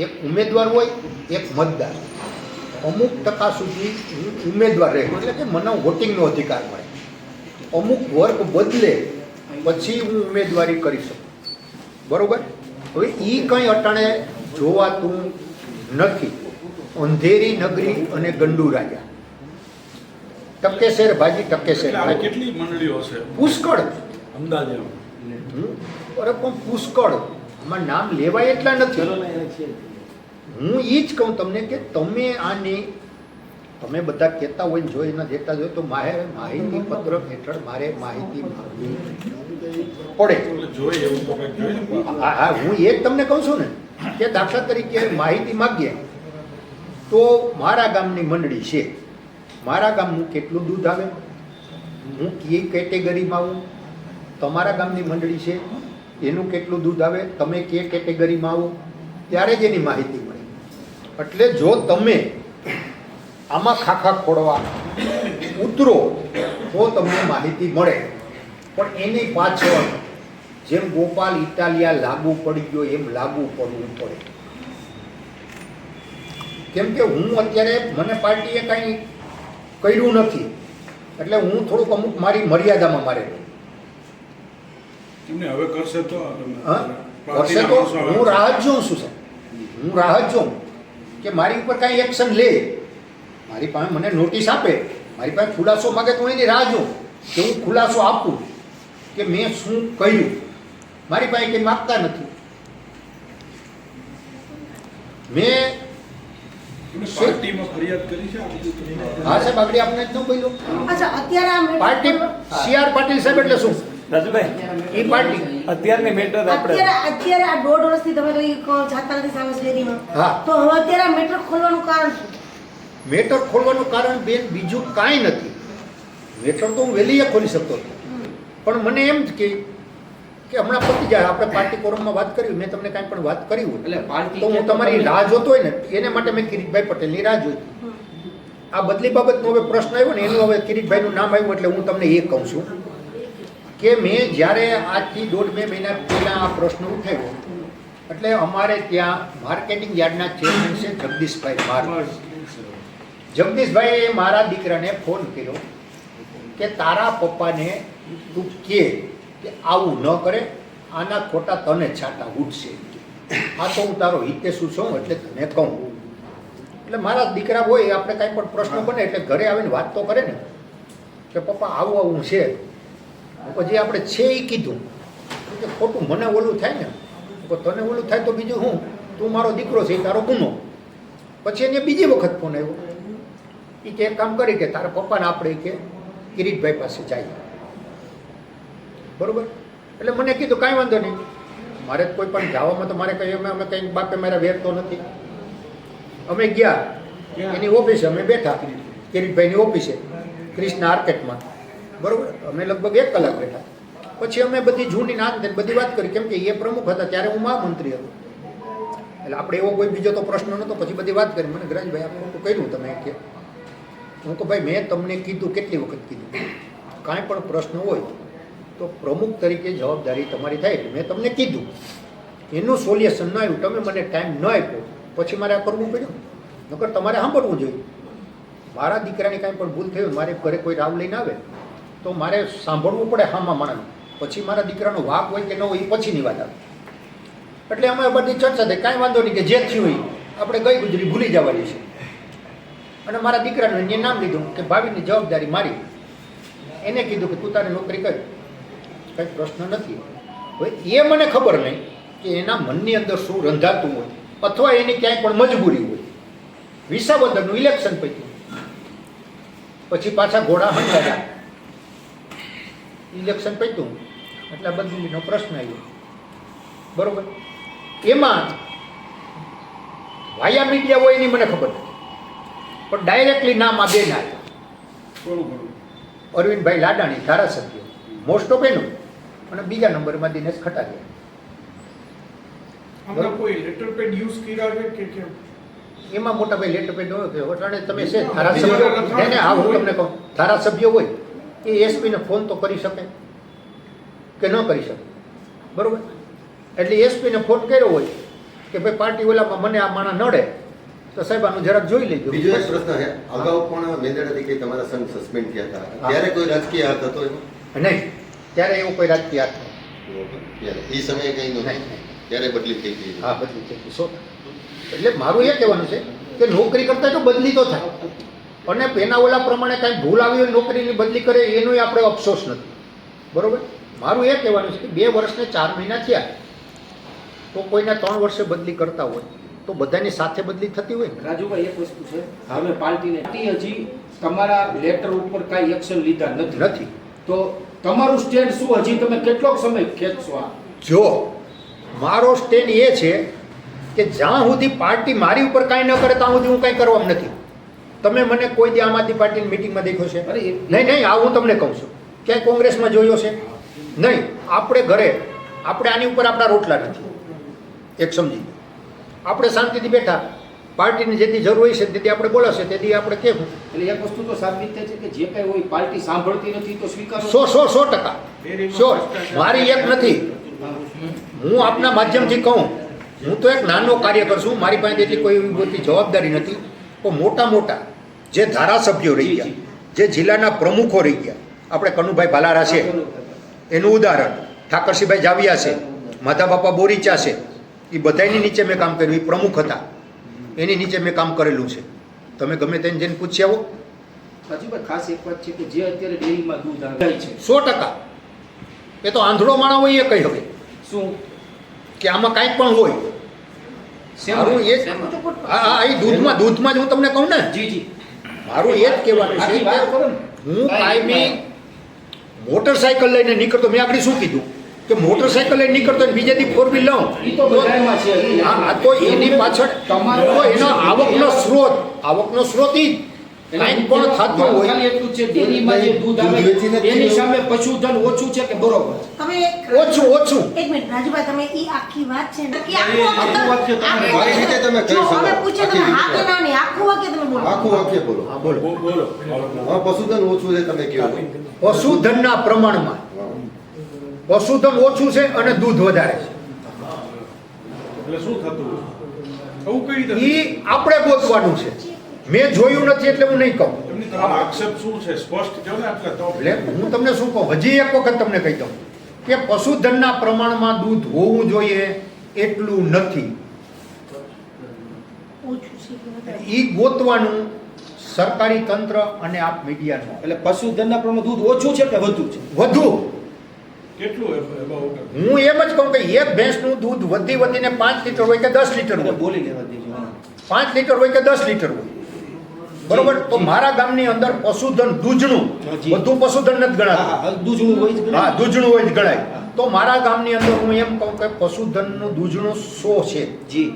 એક ઉમેદવાર હોય, એક મતદાર. અમુક ટકા સુધી હું ઉમેદવાર રહ્યો એટલે કે મને વોટિંગનો અધિકાર મળે. અમુક વર્ગ બદલે પછી હું ઉમેદવારી કરી શકું, બરાબર. હવે એ કંઈ અટાણે જોવાતું નથી. અંધેરી નગરી અને ગંડુ રાજા, ટકેસેર ભાજી ટકેસેર એટલે આ ભાજી, કેટલી મંડળીઓ છે પુષ્કળ. અંદાજે? અરે પણ પુષ્કળ, આમાં નામ લેવાય એટલા નથી. હું એ જ કહું તમને કે તમે આની તમે બધા કહેતા હોય ને જો એના દેતા હોય તો મારે માહિતી પત્રક હેઠળ મારે માહિતી માંગવી પડે. એટલે જોઈએ એવું તો કંઈક જોઈએ ને. હા હા, હું એ જ તમને કહું છું ને કે દાખલા તરીકે માહિતી માગીએ તો મારા ગામની મંડળી છે, મારા ગામનું કેટલું દૂધ આવે, હું કઈ કેટેગરીમાં આવું, તમારા ગામની મંડળી છે એનું કેટલું દૂધ આવે, તમે કે કેટેગરીમાં આવો ત્યારે જ એની માહિતી મળે. એટલે જો તમે આમાં ખાખા ખોડવા ઉતરો તો તમને માહિતી મળે. પણ એની પાછળ જેમ ગોપાલ ઇટાલિયા લાગુ પડી ગયો એમ લાગુ પડવું પડે. કેમ કે હું અત્યારે મને પાર્ટીએ કાંઈ કર્યું નથી એટલે હું થોડુંક અમુક મારી મર્યાદામાં મારે રહું. એમને હવે કરશે તો હા, વર્ષે તો હું રાહ જ જોઉં છું સાહેબ. હું રાહ જ જોઉં કે મારી ઉપર કાંઈ એક્શન લે. મારી પાસે મને નોટિસ આપે, મારી પાસે ખુલાસો માગે તો હું એની રાહ જોઉં કે હું ખુલાસો આપું કે મેં શું કર્યું. મારી પાસે કંઈ માગતા નથી. મેં પાર્ટીમાં ફરિયાદ કરી છે આ બધું? હા સાહેબ, આગળ આપણે જ ન બોલ્યો. અચ્છા અત્યારે આ મેટર- પાર્ટી CR પાટીલ સાહેબ એટલે શું? રાજુભાઈ, એ પાર્ટી. અત્યારની મેટર આપણે અત્યારે આ 1.5 વર્ષથી તમે તો ઈ જાતા નથી સાવજ ડેરીમાં. હા. તો હવે અત્યારે આ મેટર ખોલવાનું કારણ શું? મેટર ખોલવાનું કારણ બેન બીજું કાંઈ નથી. મેટર તો હું વહેલીએ ખોલી શકતો હતો પણ મને એમ જ કે હમણાં પતી જાય. આપણે પાર્ટી ફોરમમાં વાત કરી, મેં તમને કાંઈ પણ વાત કરી હોય એટલે પાર્ટી તો હું તમારી રાહ જોતો હોય ને એને માટે મેં કિરીટભાઈ પટેલની રાહ જોઈ. આ બદલી બાબતનો હવે પ્રશ્ન આવ્યો ને એનું હવે કિરીટભાઈનું નામ આવ્યું એટલે હું તમને એ કહું છું કે મેં જ્યારે આજથી 1.5-2 મહિના પહેલાં આ પ્રશ્ન ઉઠાવ્યો એટલે અમારે ત્યાં માર્કેટિંગ યાર્ડના ચેરમેન છે જગદીશભાઈ માર. જગદીશભાઈએ મારા દીકરાને ફોન કર્યો કે તારા પપ્પાને તું કે આવું ન કરે, આના ખોટા તને છાંટા ઉઠશે. આ તો હું તારો હિતેશુ છું એટલે તને કહું. એટલે મારા દીકરા હોય આપણે કાંઈ પણ પ્રશ્ન બને એટલે ઘરે આવીને વાત તો કરે ને કે પપ્પા આવું આવું છે. પછી આપણે છે એ કીધું કે ખોટું મને ઓલું થાય ને, તને ઓલું થાય તો બીજું હું, તું મારો દીકરો છે તારો ગુનો. પછી એને બીજી વખત ફોન આવ્યો એ કે એક કામ કરી કે તારા પપ્પાને આપણે કે કિરીટભાઈ પાસે જાય, બરાબર. એટલે મને કીધું કાંઈ વાંધો નહીં, મારે કોઈ પણ જવામાં તો મારે કંઈ અમે કંઈ બાપે મારા વેરતો નથી. અમે ગયા એની ઓફિસે, અમે બેઠા કિરીટભાઈની ઓફિસે ક્રિષ્ના આર્કેટમાં, બરાબર. અમે લગભગ 1 કલાક બેઠા. પછી અમે બધી જૂની નાત ને બધી વાત કરી, કેમ કે એ પ્રમુખ હતા ત્યારે હું મહામંત્રી હતો, એટલે આપણે એવો કોઈ બીજો તો પ્રશ્ન નહોતો. પછી બધી વાત કરી, મને ગરાજભાઈ આપણે તો કર્યું તમે કે હું કહું ભાઈ મેં તમને કીધું, કેટલી વખત કીધું, કાંઈ પણ પ્રશ્ન હોય તો પ્રમુખ તરીકે જવાબદારી તમારી થાય. એટલે મેં તમને કીધું, એનું સોલ્યુશન ન આવ્યું, તમે મને ટાઈમ ન આપ્યો, પછી મારે આ કરવું પડ્યું. નકર તમારે સાંભળવું જોઈએ. મારા દીકરાની કાંઈ પણ ભૂલ થઈ હોય, મારે ઘરે કોઈ રાવ લઈને આવે તો મારે સાંભળવું પડે હામાં માણસ. પછી મારા દીકરાનો વાંક હોય કે ન હોય એ પછીની વાત આવે. એટલે અમે બધી ચર્ચા થઈ, કાંઈ વાંધો નહીં, કે જે થયું હોય આપણે ગઈ ગુજરી ભૂલી જવાની છે. અને મારા દીકરાનું એને નામ લીધું કે ભાવિની જવાબદારી મારી. એને કીધું કે તું તારે નોકરી કરી, કંઈ પ્રશ્ન નથી. હવે એ મને ખબર નહીં કે એના મનની અંદર શું રંધાતું હોય, અથવા એની ક્યાંય પણ મજબૂરી હોય. વિસાવદરનું ઇલેક્શન પત્યું, પછી પાછા ઘોડા હંકાયા, ઇલેક્શન પત્યું એટલે બદલીનો પ્રશ્ન આવ્યો, બરોબર. એમાં વાયા મીડિયા હોય એની મને ખબર નથી, પણ ડાયરેક્ટલી નામ આ બેન આવ્યા. થોડું ઘણું અરવિંદભાઈ લાડાણી ધારાસભ્ય, મોસ્ટ ઓફ એનું, અને બીજા નંબરમાં દિનેશ ખટારિયા. આમાં કોઈ લેટર પેડ યુઝ કર્યા છે કે કેમ? એમાં મોટા ભાઈ લેટર પેડ હોય કે અટાણે તમે છે ધારાસભ્ય, એને હા હું તમને કહું, ધારાસભ્ય હોય એ એસપીને ફોન તો કરી શકે કે ન કરી શકે, બરોબર. એટલે એસપીને ફોન કર્યો હોય કે ભાઈ પાર્ટી ઓલામાં મને આ માણસ નડે તો સાહેબ આનું જરાક જોઈ લેજો. બીજો એક પ્રશ્ન છે, અગાઉ પણ મેંદરડાથી કઈ તમારા સંઘ સસ્પેન્ડ થયા હતા, ત્યારે કોઈ રાજકીય હાથ હતો એમાં? નહીં, ત્યારે એવો કોઈ રાજકીય હાથ નહોતો. ત્યારે એ સમયે કઈ નહોતું, નહીં. ત્યારે બદલી થઈ ગઈ. હા, બદલી થઈ ગઈ 100%. એટલે મારું એ કહેવાનું છે કે નોકરી કરતા તો બદલી તો થાય, અને એના ઓલા પ્રમાણે કાંઈ ભૂલ આવી હોય નોકરીની બદલી કરે એનોય આપણે અફસોસ નથી, બરોબર. મારું એ કહેવાનું છે કે 2 વર્ષને 4 મહિના થયા તો કોઈના 3 વર્ષે બદલી કરતા હોય તો બધાની સાથે બદલી થતી હોય ને. રાજુભાઈ એક વસ્તુ છે, હવે પાર્ટીને હજી તમારા લેટર ઉપર કાંઈ એક્શન લીધા નથી. નથી. તો તમારું સ્ટેન્ડ શું, હજી તમે કેટલોક સમય ખેંચશો આ? જો મારો સ્ટેન્ડ એ છે કે જ્યાં સુધી પાર્ટી મારી ઉપર કાંઈ ન કરે ત્યાં સુધી હું કાંઈ કરવાનું નથી. તમે મને કોઈ દી આમ આદમી પાર્ટીની મિટિંગમાં દેખ્યો છે? અરે નહીં, આ હું તમને કહું છું, ક્યાંય કોંગ્રેસમાં જોયો છે? નહીં. આપણે ઘરે આપણે આની ઉપર આપણા રોટલા નથી, એક સમજી લો. આપણે શાંતિથી બેઠા, પાર્ટીની જેથી જરૂર હોય છે તેથી આપણે બોલાશે તેથી આપણે કહેવું. એટલે એક વસ્તુ તો સાબિત થાય છે કે જે કાંઈ હોય પાર્ટી સાંભળતી નથી તો સ્વીકારો. 100% મારી એક નથી. હું આપના માધ્યમથી કહું, હું તો એક નાનો કાર્યકર છું, મારી પાસે એટલી કોઈ એવી મોટી જવાબદારી નથી. પણ મોટા જે ધારાસભ્યો રહી ગયા, જે જિલ્લાના પ્રમુખો રહી ગયા, આપણે કનુભાઈ ભાલારા છે એનું ઉદાહરણ, ઠાકરસિંહભાઈ જાવિયા છે, માધાબાપા બોરીચા છે, એ બધાની નીચે મેં કામ કર્યું. એ પ્રમુખ હતા, એની નીચે મેં કામ કરેલું છે. તમે ગમે તેને જઈને પૂછી આવો. રાજુભાઈ ખાસ એક વાત છે કે જે અત્યારે ડેરીમાં દૂધ આવે છે 100%. એ તો આંધળો માણસ હોય એ કહી શકે શું કે આમાં કાંઈક પણ હોય. મારું એ હા, એ દૂધમાં જ હું તમને કહું ને, જી મારું એ જ કહેવાનું છે આખી વાત કે કરો ને. હું કાયમી મોટરસાઇકલ લઈને નીકળતો. મેં આગળ શું કીધું કે મોટરસાઇકલ લઈને નીકળતો ને બીજે દી 4 વ્હીલ લઉં ઈ તો બધાયમાં છે. હા, તો એની પાછળ તમારો એનો આવકનો સ્રોત ઈ કાંઈક પણ થતું હોય. ખાલી એટલું જ છે, ડેરીમાં જે દૂધ આવે એની સામે પશુધન ઓછું છે કે બરોબર? તમે ઓછું એક મિનિટ રાજુભાઈ, તમે ઈ આખી વાત છે ને ઈ આખું વાક્ય તમે મારી રીતે તમે કહી જો શકો. અમે પૂછે તમે હા કે ના નહીં, આખું વાક્ય તમે બોલો. આખું વાક્ય બોલો. હા, બોલો. બોલો હા, પશુધન ઓછું છે તમે કેવું? પશુધનના પ્રમાણમાં પશુધન ઓછું છે અને દૂધ વધારે છે. એટલે શું થતું આવું કઈ રીતે? એ આપણે ગોતવાનું છે. મેં જોયું નથી એટલે હું નહીં કહું. એમની તમારો આક્ષેપ શું છે સ્પષ્ટ કહો ને. આપણે તો એટલે હું તમને શું કહું, હજી એક વખત તમને કહી દઉં કે પશુધનના પ્રમાણમાં દૂધ હોવું જોઈએ એટલું નથી. ઓછું છે કે વધારે? એ ગોતવાનું સરકારી તંત્ર અને આપ મીડિયાનું. એટલે પશુધનના પ્રમાણમાં દૂધ ઓછું છે કે વધુ છે? વધુ. કેટલું about? હું એમ જ કહું કે એક ભેંસનું દૂધ વધીને 5 લીટર હોય કે 10 લીટર હોય, બોલી લેવા દેજો. 5 લીટર હોય કે 10 લીટર હોય, બરોબર. તો મારા ગામની અંદર પશુધન દૂધનું બધું પશુધન નથી ગણાતું. દૂધનું હોય જ ગણાય. હા, દૂધનું હોય જ ગણાય. તો મારા ગામની અંદર હું એમ કહું કે પશુધનનું દૂધનું 100 છે જી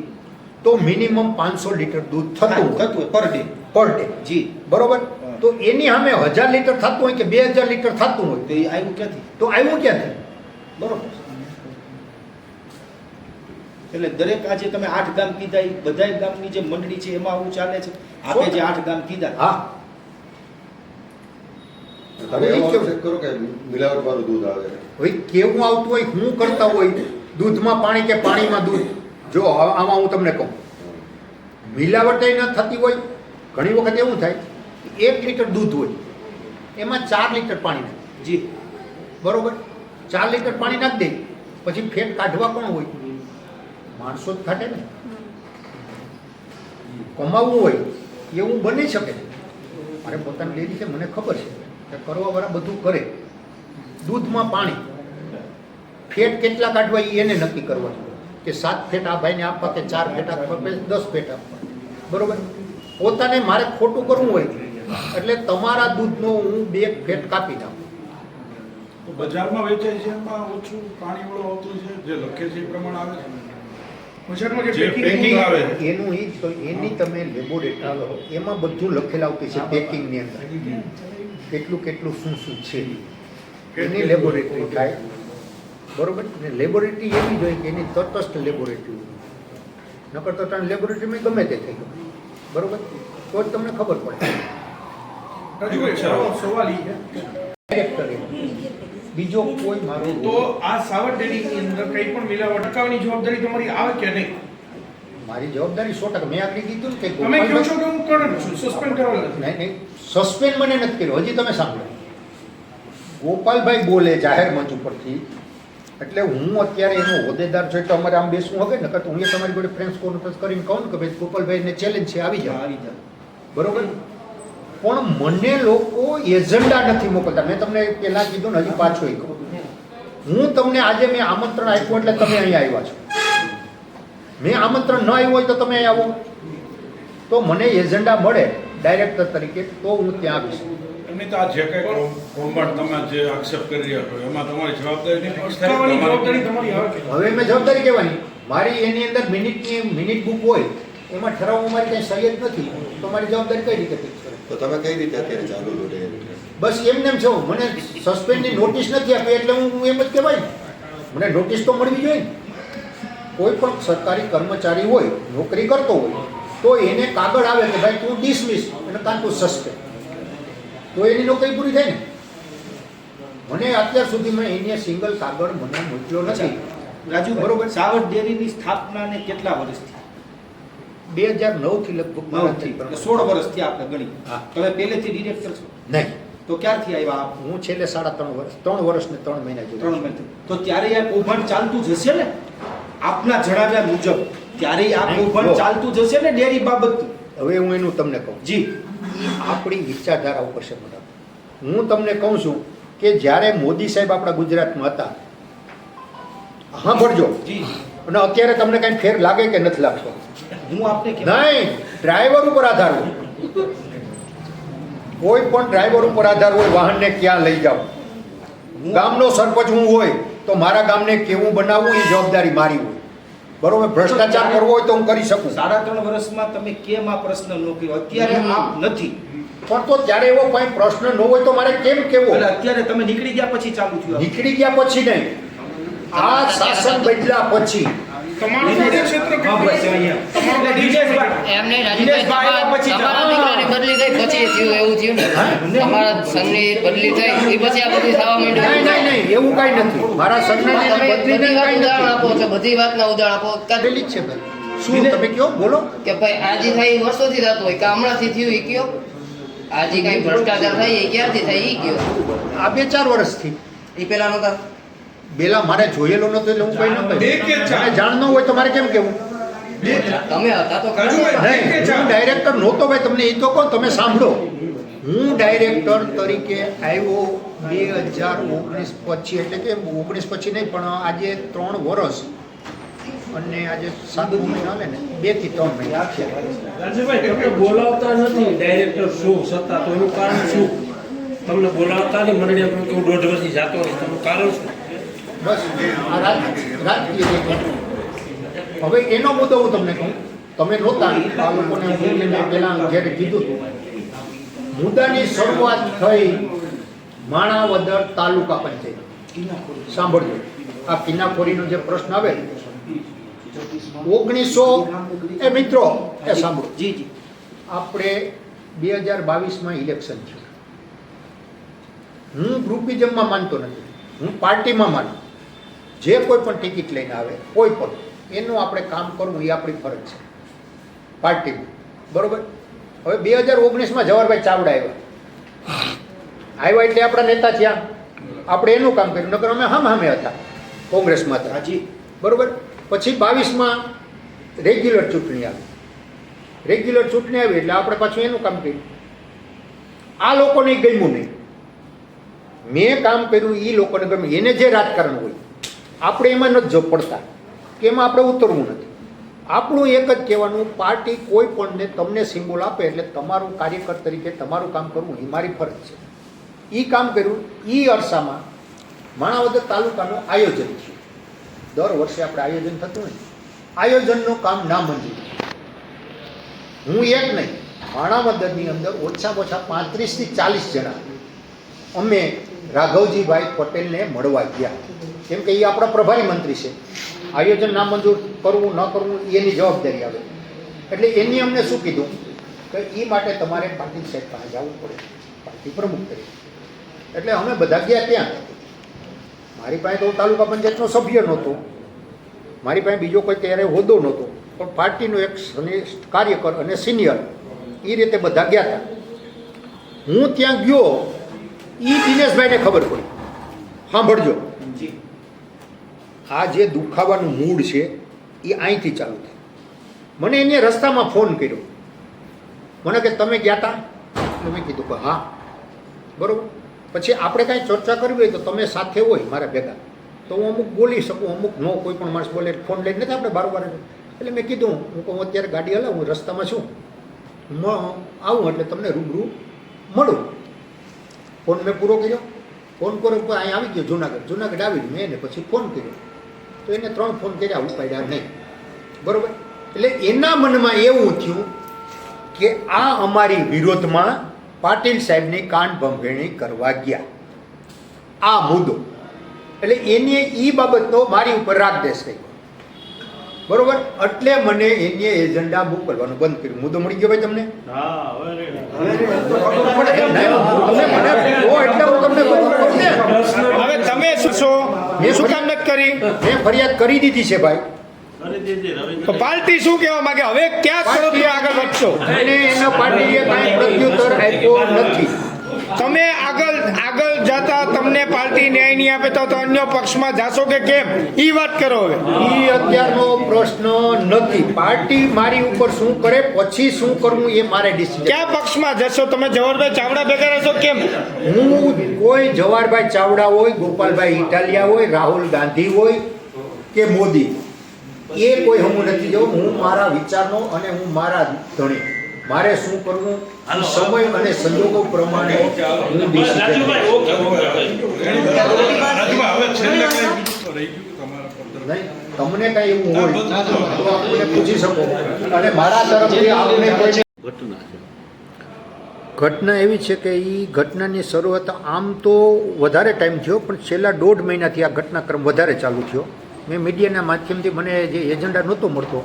તો મિનિમમ 500 લીટર દૂધ થતું પર ડે. પર ડે, જી બરોબર. તો એની સામે 1000 લીટર થતું હોય કે 2000 લીટર થતું હોય તો એ આવ્યું ક્યાંથી? તો આવ્યું ક્યાંથી? બરોબર. એટલે દરેક આજે તમે 8 ગામ કીધા એ બધાય ગામની જે મંડળી છે એમાં આવું ચાલે છે. આપે જે 8 ગામ કીધા હા તમે એવો accept કરો કે મિલાવટ વાળું દૂધ આવે છે. હવે કેવું આવતું હોય શું કરતા હોય દૂધમાં પાણી કે પાણીમાં દૂધ. જો આમાં હું તમને કહું મિલાવટ ન થતી હોય ઘણી વખત એવું થાય 1 લીટર દૂધ હોય એમાં 4 લીટર પાણી નાખે જી બરોબર 4 લીટર પાણી નાખી દે પછી ફેટ કાઢવા કોણ હોય માણસો જ કાઢે ને કમાવવું હોય એવું બની શકે મારે પોતાની ડેરી છે મને ખબર છે કે કરવાવાળા બધું કરે દૂધમાં પાણી ફેટ કેટલા કાઢવા એ એને નક્કી કરવાનું કે 7 ફેટ આ ભાઈને આપવા કે 4 ફેટ આપવા કે 10 ફેટ આપવા બરોબર પોતાને મારે ખોટું કરવું હોય એટલે તમારા દૂધનો હું 2 ફેટ કાપી નાખું તો બજારમાં વેચાય છે એમાં ઓછું પાણીવાળું આવતું છે જે લખે છે એ પ્રમાણે આવે છે બજારમાં જે પેકિંગ આવે છે એનું એ જ તો એની તમે લેબોરેટરી એમાં બધું લખેલું આવતું છે પેકિંગની અંદર કેટલું કેટલું શું શું છે એની લેબોરેટરી થાય બરોબર ને લેબોરેટરી એવી જ હોય કે એની તટસ્થ લેબોરેટરી નકર તો તમે લેબોરેટરીમાં ગમે તે થઈ ગયું બરોબર તો જ તમને ખબર પડે રાજુભાઈ સવાલ ઈ છે ડાયરેક્ટર બીજો કોઈ મારો તો આ સાવર ડેરીની અંદર કંઈ પણ મિલાવટ અટકાવવાની જવાબદારી તમારી આવે કે નહીં? મારી જવાબદારી 100% મેં આગળ કીધું ને કે તમે કહો છો કે હું કરું છું, સસ્પેન્ડ કરવા નથી. નહીં નહીં સસ્પેન્ડ મને નથી કર્યો હજી તમે સાંભળો ગોપાલભાઈ બોલે જાહેર મંચ ઉપરથી એટલે હું અત્યારે એનો હોદ્દેદાર છું તો અમારે આમ બેસવું હવે નકર તો હું તમારી જોડે ફ્રેન્ડ્સ કોન્ફરન્સ કરીને કહું ને કે ભાઈ ગોપાલભાઈને ચેલેન્જ છે આવી જાઓ બરોબર પણ મને લોકો એજન્ડા નથી મોકલતા મેં તમને પહેલાં કીધું ને હજી પાછું કહું હું તમને આજે મેં આમંત્રણ આપ્યું એટલે તમે અહીંયા આવ્યા છો મેં આમંત્રણ ન આવ્યું હોય તો તમે અહીં આવો તો મને એજન્ડા મળે ડાયરેક્ટર તરીકે તો હું ત્યાં આવીશ એમની તો આ જે કંઈ કોમ્બાટ તમે જે આક્ષેપ કરી રહ્યા છો એમાં તમારી જવાબદારી નહીં ફિક્સ થાય અટકાવવાની તમારી જવાબદારી તમારી આવે કે નહીં? હવે મેં જવાબદારી કહેવાની મારી એની અંદર મિનિટ બુક હોય એમાં ઠરાવમાં મારી કંઈ સહી જ નથી તો મારી જવાબદારી કઈ રીતે ફિક્સ કરે તો તમે કઈ રીતે અત્યારે ચાલુ લો ડેરી? બસ એમને એમ છો મને સસ્પેન્ડની નોટિસ નથી આપી એટલે હું એમ જ કહેવાય મને નોટિસ તો મળવી જોઈએ ને. કોઈ પણ સરકારી કર્મચારી હોય નોકરી કરતો હોય તો એને કાગળ આવે કે ભાઈ તું ડિસમિસ અને કાં તું સસ્પેન્ડ તો એની નોકરી પૂરી થાય ને મને અત્યાર સુધીમાં એને સિંગલ કાગળ મને મોકલ્યો નથી રાજુ બરોબર. બરોબર. સાવર ડેરીની સ્થાપનાને કેટલા વર્ષથી? 2009 થી લગભગ 9 થી. એટલે 16 વર્ષથી આપણે ગણી. હા. તમે પહેલેથી ડિરેક્ટર છો નહીં તો ક્યારથી આવ્યા આપ? હું છેલ્લે 3.5 વર્ષ 3 વર્ષ ને 3 મહિના 3 જોડે મહિનાથી. તો ત્યારે આ કૌભાંડ ચાલતું જ હશે ને આપના જણાવ્યા મુજબ ત્યારે આ નહીં, કૌભાંડ જો. ચાલતું જ હશે ને ડેરી બાબત? હવે હું એનું તમને કહું જી આપણી વિચારધારા ઉપર છે બધા હું તમને કહું છું કે જ્યારે મોદી સાહેબ આપણા ગુજરાતમાં હતા સાંભળજો જી અને અત્યારે તમને કાંઈ ફેર લાગે કે નથી લાગતો હું આપને નહીં ડ્રાઈવર ઉપર આધાર હોય કોઈ પણ ડ્રાઈવર ઉપર આધાર હોય વાહનને ક્યાં લઈ જાઓ ગામનો સરપંચ હું હોય તો મારા ગામને કેવું બનાવવું એ જવાબદારી મારી હોય બરોબર ભ્રષ્ટાચાર કરવો હોય તો હું કરી શકું 3.5 વર્ષમાં તમે કેમ આ પ્રશ્ન ન કર્યો? અત્યારે આપ નથી પણ તો ત્યારે એવો કોઈ પ્રશ્ન ન હોય તો મારે કેમ કેવો એટલે અત્યારે તમે નીકળી ગયા પછી ચાલુ થયું આ? નીકળી ગયા પછી નહીં આ શાસન બદલ્યા પછી તમારું કાર્યક્ષેત્ર હા, બસ કેટલું? અહીંયા. એટલે દિનેશભાઈ, એમને દિનેશભાઈ આવ્યા પછી તમારા દીકરાની બદલી થઈ પછી થયું એવું થયું ને તમારા સંઘની બદલી થઈ એ પછી આ બધું થવા નહીં માંડ્યું નહીં નહીં એવું કાંઈ નથી મારા સન્માન તમે બદલીને બધી વાત કાંઈ ઉદાહરણ નથી આપો છો બધી વાતના ઉદાહરણ આપો કાઢેલી જ છે ભાઈ શું તમે કયો બોલો કે ભાઈ આજે થાય એ વર્ષોથી થતું હોય કે હમણાંથી થયું એ કયો આજે કઈ ભ્રષ્ટાચાર થાય એ ક્યારથી થાય એ કયો આ 2-4 વર્ષથી એ પેલા નતા બેલા મારે જોયેલો નતો એટલે હું કઈ ન કહું બે કે ચાર? મને જાણ ન હોય તો મારે કેમ કેવું તમે હતા તો રાજુભાઈ, નહીં હું ડાયરેક્ટર નહોતો ભાઈ તમને એ તો કહો તમે સાંભળો હું ડાયરેક્ટર તરીકે આવ્યો 2019 પછી એટલે કે 19 પછી નહીં પણ આજે 3 વર્ષ અને આજે 7 મહિના હાલે ને 2 થી 3 મહિના થયા. રાજુભાઈ તમને બોલાવતા નથી ડાયરેક્ટર શું સત્તા તો એનું કારણ શું તમને બોલાવતા નહીં મંડળી હું 1.5 વર્ષથી જાતો નહીં તેનું કારણ શું બસ આ રાજકીય રીતે. હવે એનો મુદ્દો હું તમને કહું તમે નહોતા આ લોકોને હું પહેલાં જ્યારે કીધું હતું મુદ્દાની શરૂઆત થઈ માણાવદર તાલુકા પંચાયત સાંભળજો આ કિનાખોરીનો જે પ્રશ્ન આવે 1900 એ મિત્રો એ સાંભળો જી જી આપણે 2022માં ઇલેક્શન છે. હું ગ્રુપિઝમમાં માનતો નથી, હું પાર્ટીમાં માનું. જે કોઈ પણ ટિકિટ લઈને આવે કોઈ પણ એનું આપણે કામ કરવું એ આપણી ફરજ છે પાર્ટીમાં, બરોબર. હવે 2019માં જવાહરભાઈ ચાવડા આવ્યા એટલે આપણા નેતા થયા, આપણે એનું કામ કર્યું. નકર અમે સામે હતા, કોંગ્રેસમાં હતા, હાજી બરોબર. પછી 22માં રેગ્યુલર ચૂંટણી આવી. રેગ્યુલર ચૂંટણી આવી એટલે આપણે પાછું એનું કામ કર્યું. આ લોકોને ગમ્યું નહીં, મેં કામ કર્યું એ લોકોને ગમ્યું. એને જે રાજકારણ હોય આપણે એમાં નથી જો પડતા કે એમાં આપણે ઉતરવું નથી. આપણું એક જ કહેવાનું, પાર્ટી કોઈ પણને તમને સિમ્બોલ આપે એટલે તમારું કાર્યકર તરીકે તમારું કામ કરવું એ મારી ફરજ છે. એ કામ કર્યું. એ અરસામાં માણાવદર તાલુકાનું આયોજન થયું. દર વર્ષે આપણે આયોજન થતું હોય, આયોજનનું કામ ના મંજૂર. હું એક નહીં, માણાવદરની અંદર ઓછામાં ઓછા 35 થી 40 જણા અમે રાઘવજીભાઈ પટેલને મળવા ગયા. કેમ કે એ આપણા પ્રભારી મંત્રી છે. આયોજન ના મંજૂર કરવું ન કરવું એની જવાબદારી આવે. એટલે એની અમને શું કીધું કે એ માટે તમારે પાટીલ સાહેબ પાસે જવું પડે, પાર્ટી પ્રમુખ તરીકે. એટલે અમે બધા ગયા ત્યાં. મારી પાસે તો તાલુકા પંચાયતનો સભ્ય નહોતો, મારી પાસે બીજો કોઈ ત્યારે હોદ્દો નહોતો, પણ પાર્ટીનો એક કાર્યકર અને સિનિયર એ રીતે બધા ગયા હતા. હું ત્યાં ગયો, એ દિનેશભાઈને ખબર પડી. સાંભળજો, આ જે દુખાવાનું મૂડ છે એ અહીંથી ચાલુ થાય. મને એને રસ્તામાં ફોન કર્યો, મને કે તમે ગયા હતા? એટલે મેં કીધું કે હા, બરાબર. પછી આપણે કાંઈ ચર્ચા કરવી હોય તો તમે સાથે હોય મારા ભેગા તો હું અમુક બોલી શકું, અમુક ન. કોઈ પણ માણસ બોલે ફોન લઈને નથી આપણે બારોબાર. એટલે મેં કીધું હું કહું અત્યારે ગાડી હલાવું, હું રસ્તામાં છું, આવું એટલે તમને રૂબરૂ મળું. ફોન મેં પૂરો કર્યો. ફોન કર્યો અહીં આવી ગયો જુનાગઢ આવી મેં એને પછી ફોન કર્યો તો એને 3 ફોન કર્યા, ઉપાડ્યા નહીં, બરાબર. એટલે એના મનમાં એવું થયું કે આ અમારી વિરોધમાં પાટીલ સાહેબની કાન ભંભેણી કરવા ગયા, આ મુદ્દો. એટલે એને એ બાબતનો મારી ઉપર રાગદેશ કર્યો, બરોબર. એટલે મને એને એજન્ડા મોકલવાનું બંધ કર્યું. મુદ્દો મળી ગયો ભાઈ તમને? હવે તમે શું છો? મેં શું કામ નથી કરી? મેં ફરિયાદ કરી દીધી છે ભાઈ. તો પાર્ટી શું કહેવા માંગે? હવે ક્યાં સ્વરૂપે આગળ વધશો? અને એના પાર્ટીએ કાંઈ પ્રત્યુત્તર આપ્યો નથી. તમે આગળ જતા તમને પાર્ટી ન્યાય નહીં આપે તો અન્ય પક્ષમાં જાશો કે કેમ? એ વાત કરો. હવે એ અત્યારનો પ્રશ્ન નથી. પાર્ટી મારી ઉપર શું કરે પછી શું કરવું એ મારે ડિસિઝન. ક્યાં પક્ષમાં જશો તમે? જવાહરભાઈ ચાવડા ભેગા રહેશો કેમ? હું કોઈ જવાહરભાઈ ચાવડા હોય, ગોપાલભાઈ ઇટાલિયા હોય, રાહુલ ગાંધી હોય કે મોદી, એ કોઈ હું નથી જવું. હું મારા વિચારનો અને હું મારા ધણી મારે શું કરવું સમય અને સંજોગો પ્રમાણે હું ડિસિઝન. રાજુભાઈ, હવે છેલ્લે કંઈ બીજું તો રહી ગયું તમારા પર નહીં, તમને કાંઈ એવું હોય તો આપણે પૂછી શકો. અને મારા તરફથી આપણે કોઈ ઘટના એવી છે કે એ ઘટનાની શરૂઆત આમ તો વધારે ટાઈમ થયો, પણ છેલ્લા 1.5 મહિનાથી આ ઘટનાક્રમ વધારે ચાલુ થયો. મેં મીડિયાના માધ્યમથી મને જે એજન્ડા નહોતો મળતો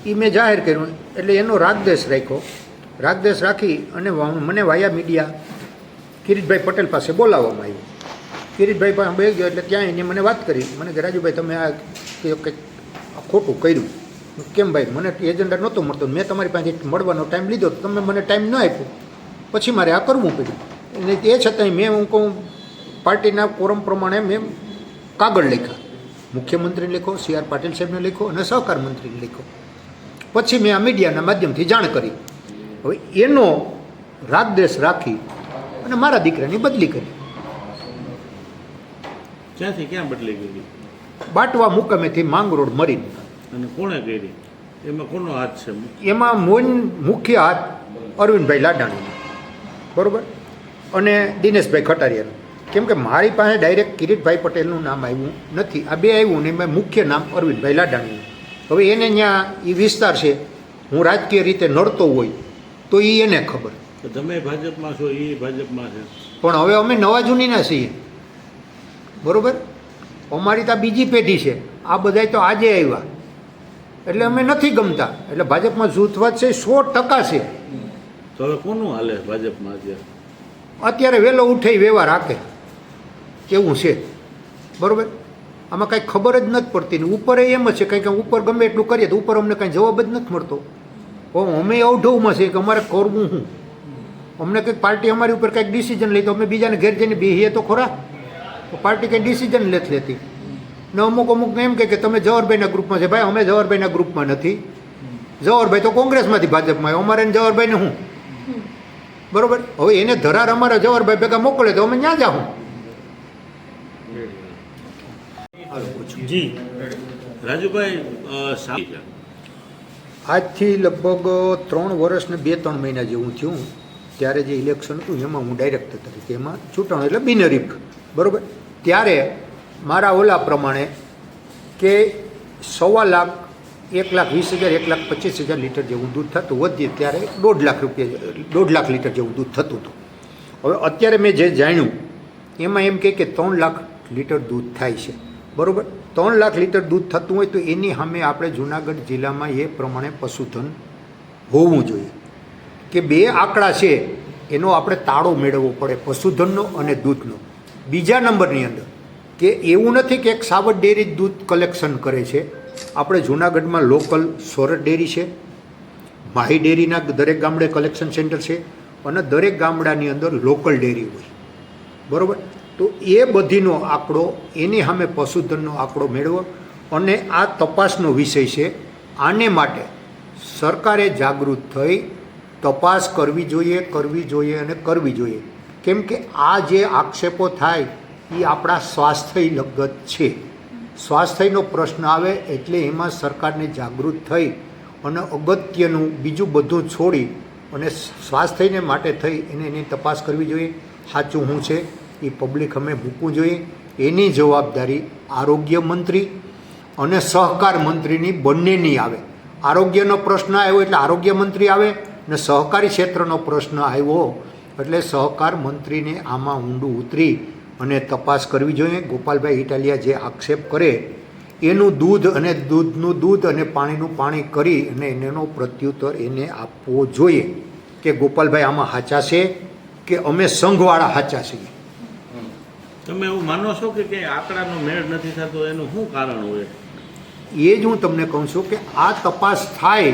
એ મેં જાહેર કર્યું. એટલે એનો રાગદેશ રાખ્યો. રાગદેશ રાખી અને મને વાયા મીડિયા કિરીટભાઈ પટેલ પાસે બોલાવવામાં આવ્યું. કિરીટભાઈ પાસે બે ગયો એટલે ત્યાં એને મને વાત કરી. મને કે રાજુભાઈ તમે આ કંઈક ખોટું કર્યું. કેમ ભાઈ? મને એજન્ડા નહોતો મળતો, મેં તમારી પાસે મળવાનો ટાઈમ લીધો, તમે મને ટાઈમ ન આપ્યો, પછી મારે આ કરવું પડ્યું. અને એ છતાંય મેં હું કહું પાર્ટીના કોરમ પ્રમાણે મેં કાગળ લખ્યા. મુખ્યમંત્રીને લખ્યો, CR પાટીલ સાહેબને લખ્યો અને સહકાર મંત્રીને લખ્યો. પછી મેં આ મીડિયાના માધ્યમથી જાણ કરી. હવે એનો રાગદેશ રાખી અને મારા દીકરાની બદલી કરી. ક્યાંથી ક્યાં બદલી ગઈ? બાટવા મુકામેથી માંગરોળ મરીને. અને કોણે કરી? એમાં કોનો હાથ છે? એમાં મુખ્ય હાથ અરવિંદભાઈ લાડાણીનો, બરાબર, અને દિનેશભાઈ ખટારિયાનો. કેમ કે મારી પાસે ડાયરેક્ટ કિરીટભાઈ પટેલનું નામ આવ્યું નથી, આ બે આવ્યું ને એમાં મુખ્ય નામ અરવિંદભાઈ લાડાણીનું. હવે એને ત્યાં એ વિસ્તાર છે, હું રાજકીય રીતે નડતો હોય તો એ એને ખબર. તમે ભાજપમાં છો, એ ભાજપમાં છે, પણ હવે અમે નવા જૂનીના છીએ, બરાબર. અમારી તો આ બીજી પેઢી છે, આ બધાય તો આજે આવ્યા, એટલે અમે નથી ગમતા. એટલે ભાજપમાં જૂથવાદ છે 100% છે. તો હવે કોનું હાલે ભાજપમાં અત્યારે? અત્યારે વહેલો ઉઠાઈ વ્યવહાર રાખે કેવું છે, બરાબર. આમાં કાંઈ ખબર જ નથી પડતી ને ઉપર એમ જ છે કંઈક ઉપર ગમે એટલું કરીએ તો ઉપર અમને કાંઈ જવાબ જ નથી મળતો. અમે અવઢવમાં છે કે અમારે કરવું શું? અમને કંઈક પાર્ટી અમારી ઉપર કંઈક ડિસિઝન લઈ તો અમે બીજાને ઘેર જઈને બેહીએ તો ખરા. તો પાર્ટી કંઈ ડિસિઝન નથી લેતી ને અમુકને એમ કે તમે જવાહરભાઈના ગ્રુપમાં છે. ભાઈ અમે જવાહરભાઈના ગ્રુપમાં નથી. જવાહરભાઈ તો કોંગ્રેસમાંથી ભાજપમાં, અમારે જવાહરભાઈને શું, બરાબર. હવે એને ધરાર અમારા જવાહરભાઈ ભેગા મોકલે તો અમે ત્યાં જાઉં. જી રાજુભાઈ, આજથી લગભગ 3 વર્ષ ને 2-3 મહિના જેવું થયું. ત્યારે જે ઇલેક્શન હતું એમાં હું ડાયરેક્ટર તરીકે એમાં ચૂંટણો એટલે બિનહરીફ, બરાબર. ત્યારે મારા ઓલા પ્રમાણે કે 1.25 લાખ, 1,20,000, 1,25,000 લીટર જેવું દૂધ થતું. વધીએ ત્યારે 1.5 લાખ રૂપિયા, 1.5 લાખ લીટર જેવું દૂધ થતું હતું. હવે અત્યારે મેં જે જાણ્યું એમાં એમ કે 3 લાખ લીટર દૂધ થાય છે, બરાબર. 3 લાખ લીટર દૂધ થતું હોય તો એની સામે આપણે જુનાગઢ જિલ્લામાં એ પ્રમાણે પશુધન હોવું જોઈએ કે 2 આંકડા છે એનો આપણે તાળો મેળવવો પડે, પશુધનનો અને દૂધનો. બીજા નંબરની અંદર કે એવું નથી કે એક સાવર ડેરી જ દૂધ કલેક્શન કરે છે. આપણે જુનાગઢમાં લોકલ સોરઠ ડેરી છે, માહી ડેરીના દરેક ગામડે કલેક્શન સેન્ટર છે અને દરેક ગામડાની અંદર લોકલ ડેરી હોય, બરાબર. તો એ બધીનો આંકડો, એની સામે પશુધનનો આંકડો મેળવો અને આ તપાસનો વિષય છે. આને માટે સરકારે જાગૃત થઈ તપાસ કરવી જોઈએ અને કરવી જોઈએ. કેમ કે આ જે આક્ષેપો થાય એ આપણા સ્વાસ્થ્ય લગત છે. સ્વાસ્થ્યનો પ્રશ્ન આવે એટલે એમાં સરકારને જાગૃત થઈ અને અગત્યનું બીજું બધું છોડી અને સ્વાસ્થ્યને માટે થઈ એની તપાસ કરવી જોઈએ. સાચું શું છે એ પબ્લિક અમે મૂકવું જોઈએ. એની જવાબદારી આરોગ્ય મંત્રી અને સહકાર મંત્રીની બંનેની આવે. આરોગ્યનો પ્રશ્ન આવ્યો એટલે આરોગ્ય મંત્રી આવે ને સહકારી ક્ષેત્રનો પ્રશ્ન આવ્યો એટલે સહકાર મંત્રીને આમાં ઊંડું ઉતરી અને તપાસ કરવી જોઈએ. ગોપાલભાઈ ઇટાલિયા જે આક્ષેપ કરે એનું દૂધ અને દૂધનું દૂધ અને પાણીનું પાણી કરી અને એનો પ્રત્યુત્તર એને આપવો જોઈએ કે ગોપાલભાઈ આમાં સાચા છે કે અમે સંઘવાળા સાચા છીએ. તમે એવું માનો છો કે આંકડાનો મેળ નથી થતો, એનું શું કારણ હોય? એ જ હું તમને કહું છું કે આ તપાસ થાય,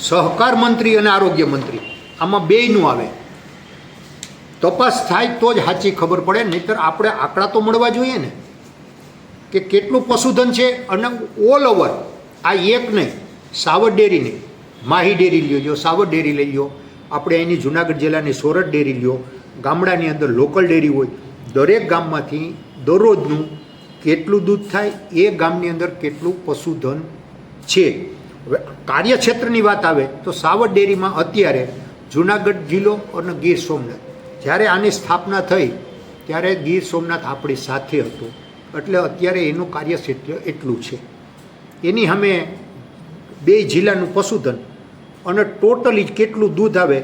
સહકાર મંત્રી અને આરોગ્ય મંત્રી આમાં બેયનું આવે. તપાસ થાય તો જ સાચી ખબર પડે. નહીંતર આપણે આંકડા તો મળવા જોઈએ ને કે કેટલું પશુધન છે. અને ઓલ ઓવર આ એક નહીં, સાવર ડેરી નહીં, માહી ડેરી લ્યો, સાવર ડેરી લઈ લો, આપણે એની જુનાગઢ જિલ્લાની સોરઠ ડેરી લ્યો, ગામડાની અંદર લોકલ ડેરી હોય. દરેક ગામમાંથી દરરોજનું કેટલું દૂધ થાય, એ ગામની અંદર કેટલું પશુધન છે. હવે કાર્યક્ષેત્રની વાત આવે તો સાવર ડેરીમાં અત્યારે જુનાગઢ જિલ્લો અને ગીર સોમનાથ, જ્યારે આની સ્થાપના થઈ ત્યારે ગીર સોમનાથ આપણી સાથે હતું. એટલે અત્યારે એનું કાર્યક્ષેત્ર એટલું છે. એની સામે 2 જિલ્લાનું પશુધન અને ટોટલી કેટલું દૂધ આવે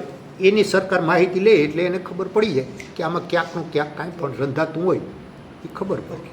એની સરકાર માહિતી લે એટલે એને ખબર પડી જાય કે આમાં ક્યાંકનું ક્યાંક કાંઈ પણ રંધાતું હોય એ ખબર પડે.